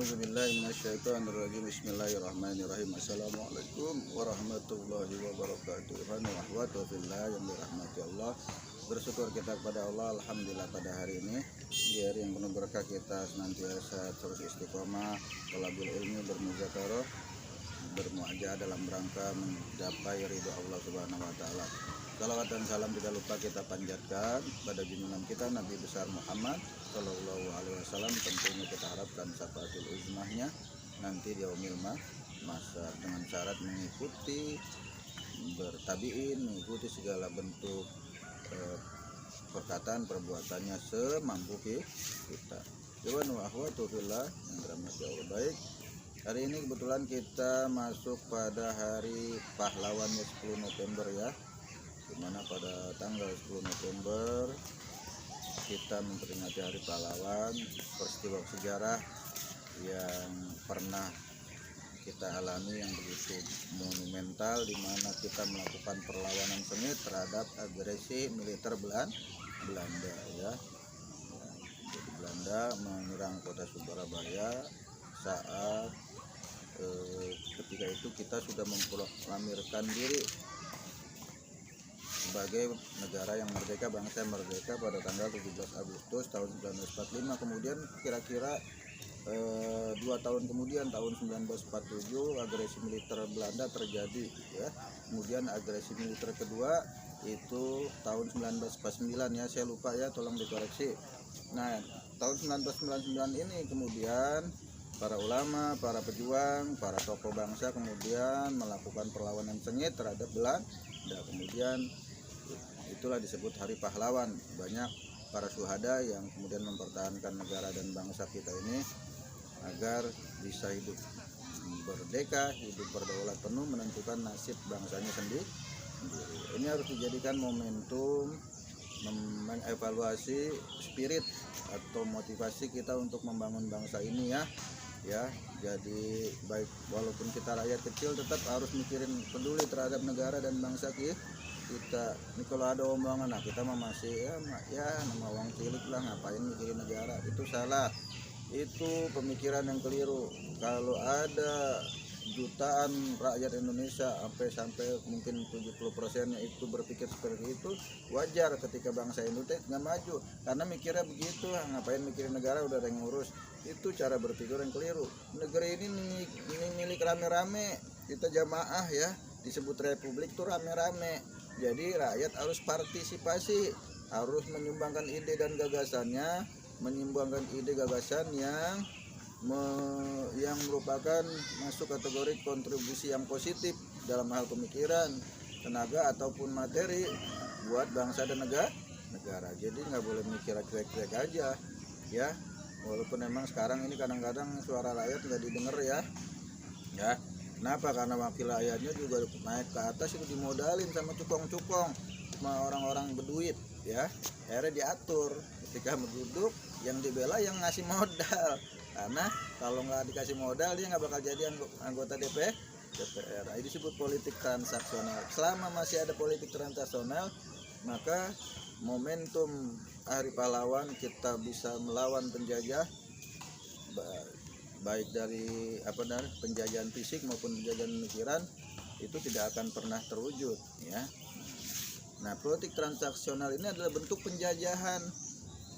A'udzubillahi minasyaitonirrajim. Bismillahirrahmanirrahim. Assalamualaikum warahmatullahi wabarakatuh. Wa fillah yang dirahmati Allah. Bersyukur kita kepada Allah, alhamdulillah pada hari ini di hari yang penuh berkah kita senantiasa terus istiqomah thalabul ilmi, bermuzakarah, bermuajah dalam rangka mencapai ridho Allah Subhanahu wa taala. Salawat dan salam tidak lupa kita panjatkan pada junjungan kita Nabi besar Muhammad Sallallahu Alaihi Wasallam. Tentunya kita harapkan syafaatul uzmahnya nanti di yaumil masa, dengan syarat mengikuti, bertabiin, mengikuti segala bentuk perkataan perbuatannya semampu kita. Iwan wa akhwatu fillah yang dirahmati Allah. Baik, hari ini kebetulan kita masuk pada hari pahlawannya 10 November ya, dimana pada tanggal 10 November kita memperingati hari pahlawan, peristiwa sejarah yang pernah kita alami yang begitu monumental, di mana kita melakukan perlawanan sengit terhadap agresi militer Belanda ya. Jadi Belanda menyerang kota Surabaya saat ketika itu kita sudah memproklamirkan diri sebagai negara yang merdeka, bangsa yang merdeka pada tanggal 17 Agustus tahun 1945. Kemudian kira-kira 2 tahun kemudian, tahun 1947, agresi militer Belanda terjadi ya. Kemudian agresi militer kedua itu tahun 1949 ya, saya lupa ya, tolong dikoreksi. Nah, tahun 1999 ini kemudian para ulama, para pejuang, para tokoh bangsa kemudian melakukan perlawanan sengit terhadap Belanda. Kemudian itulah disebut hari pahlawan. Banyak para syuhada yang kemudian mempertahankan negara dan bangsa kita ini agar bisa hidup merdeka, hidup berdaulat penuh, menentukan nasib bangsanya sendiri. Ini harus dijadikan momentum mengevaluasi spirit atau motivasi kita untuk membangun bangsa ini ya. Jadi baik, walaupun kita rakyat kecil tetap harus mikirin, peduli terhadap negara dan bangsa kita. Ini kalau ada omongan, nah kita mah masih ya nama uang cilik lah, ngapain mikirin negara, itu salah. Itu pemikiran yang keliru. Kalau ada jutaan rakyat Indonesia sampai mungkin 70%-nya itu berpikir seperti itu, wajar ketika bangsa Indonesia nggak maju, karena mikirnya begitu, ngapain mikirin negara, udah ada yang ngurus. Itu cara berpikir yang keliru. Negeri ini milik rame-rame, kita jamaah ya, disebut republik tuh rame-rame. Jadi rakyat harus partisipasi, harus menyumbangkan ide dan gagasannya, menyumbangkan ide gagasan yang merupakan masuk kategori kontribusi yang positif dalam hal pemikiran, tenaga ataupun materi buat bangsa dan negara. Jadi nggak boleh mikir cuek-cuek aja ya. Walaupun memang sekarang ini kadang-kadang suara rakyat nggak didengar ya. Kenapa? Karena wakil rakyatnya juga naik ke atas itu dimodalin sama cukong-cukong, sama orang-orang berduit ya. Akhirnya diatur ketika duduk, yang dibela yang ngasih modal, karena kalau nggak dikasih modal dia nggak bakal jadi anggota DPR. Ini disebut politik transaksional. Selama masih ada politik transaksional, maka momentum hari pahlawan kita bisa melawan penjajah, baik dari penjajahan fisik maupun penjajahan pemikiran, itu tidak akan pernah terwujud ya. Nah, politik transaksional ini adalah bentuk penjajahan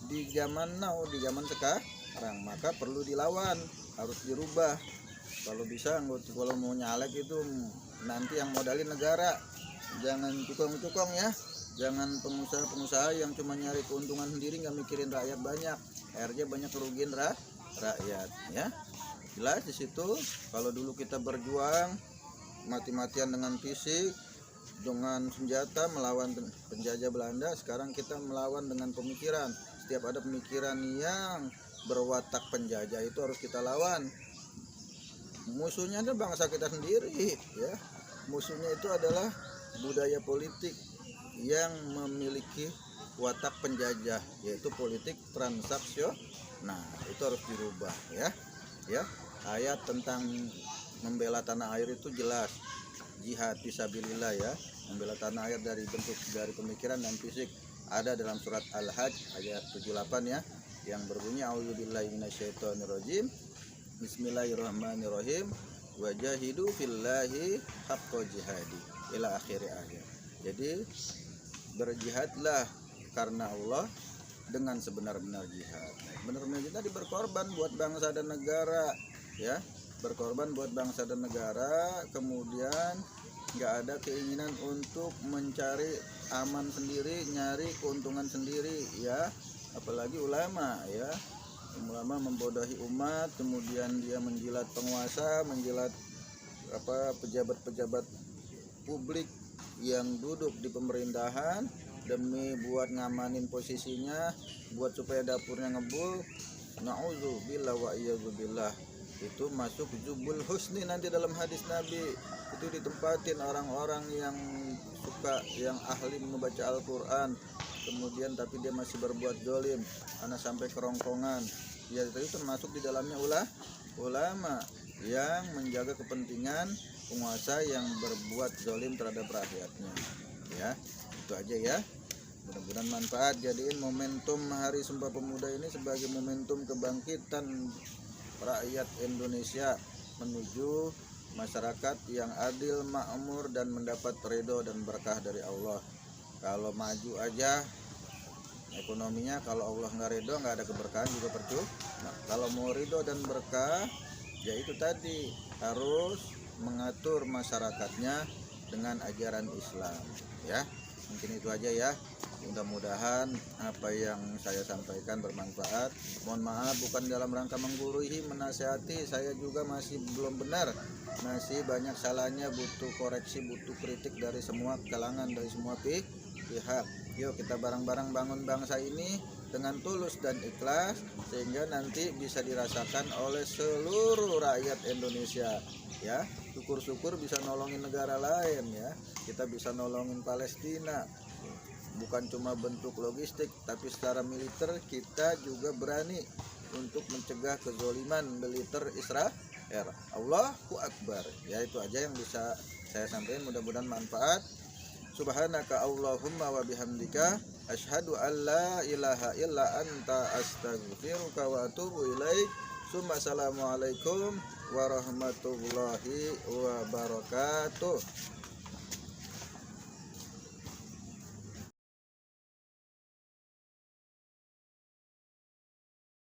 di zaman now, di zaman sekarang, maka perlu dilawan, harus dirubah. Kalau bisa, kalau mau nyalek itu nanti yang modalin negara, jangan cukong-cukong ya, jangan pengusaha-pengusaha yang cuma nyari keuntungan sendiri, nggak mikirin rakyat banyak, akhirnya banyak kerugian rakyat ya. Jelas di situ. Kalau dulu kita berjuang mati-matian dengan fisik, dengan senjata melawan penjajah Belanda, sekarang kita melawan dengan pemikiran. Setiap ada pemikiran yang berwatak penjajah itu harus kita lawan. Musuhnya adalah bangsa kita sendiri ya. Musuhnya itu adalah budaya politik yang memiliki watak penjajah, yaitu politik transaksional. Nah, itu harus dirubah ya. Ayat tentang membela tanah air itu jelas, jihad fisabilillah ya, membela tanah air dari pemikiran dan fisik, ada dalam surat Al-Hajj ayat 78 ya, yang berbunyi a'udzubillahi minasyaitonirrajim, Bismillahirrahmanirrahim. Wajahidu fillahi haqqa jihadi ila akhir ayat. Jadi berjihadlah karena Allah dengan sebenar-benar jihad. Benar-benar jihad berkorban buat bangsa dan negara, ya. Berkorban buat bangsa dan negara, kemudian nggak ada keinginan untuk mencari aman sendiri, nyari keuntungan sendiri, ya. Apalagi ulama, ya. Ulama membodohi umat, kemudian dia menjilat penguasa, menjilat pejabat-pejabat publik yang duduk di pemerintahan demi buat ngamanin posisinya, buat supaya dapurnya ngebul. Na'udzubillah wa iyadzubillah. Itu masuk jubul husni nanti dalam hadis Nabi. Itu ditempatin orang-orang yang suka, yang ahli membaca Al-Quran, kemudian tapi dia masih berbuat zalim, anak sampai kerongkongan. Ya itu termasuk di dalamnya ulama yang menjaga kepentingan penguasa yang berbuat zalim terhadap rakyatnya. Ya, itu aja ya. Mudah-mudahan manfaat. Jadiin momentum Hari Sumpah Pemuda ini sebagai momentum kebangkitan rakyat Indonesia menuju masyarakat yang adil, makmur, dan mendapat ridho dan berkah dari Allah. Kalau maju aja ekonominya, kalau Allah nggak ridho, nggak ada keberkahan juga percuma. Nah, kalau mau ridho dan berkah, ya itu tadi, harus mengatur masyarakatnya dengan ajaran Islam, ya. Mungkin itu aja ya. Mudah-mudahan apa yang saya sampaikan bermanfaat. Mohon maaf bukan dalam rangka menggurui, menasihati. Saya juga masih belum benar, masih banyak salahnya, butuh koreksi, butuh kritik dari semua kalangan, dari semua pihak. Yuk kita bareng-bareng bangun bangsa ini dengan tulus dan ikhlas, sehingga nanti bisa dirasakan oleh seluruh rakyat Indonesia, ya. Syukur-syukur bisa nolongin negara lain, ya. Kita bisa nolongin Palestina, bukan cuma bentuk logistik, tapi secara militer kita juga berani untuk mencegah kezoliman militer Israel. Allahu Akbar. Ya itu aja yang bisa saya sampaikan, mudah-mudahan manfaat. Subhanaka Allahumma wa bihamdika asyhadu an la ilaha illa anta astaghfiruka wa atubu ilaik. Assalamualaikum warahmatullahi wabarakatuh.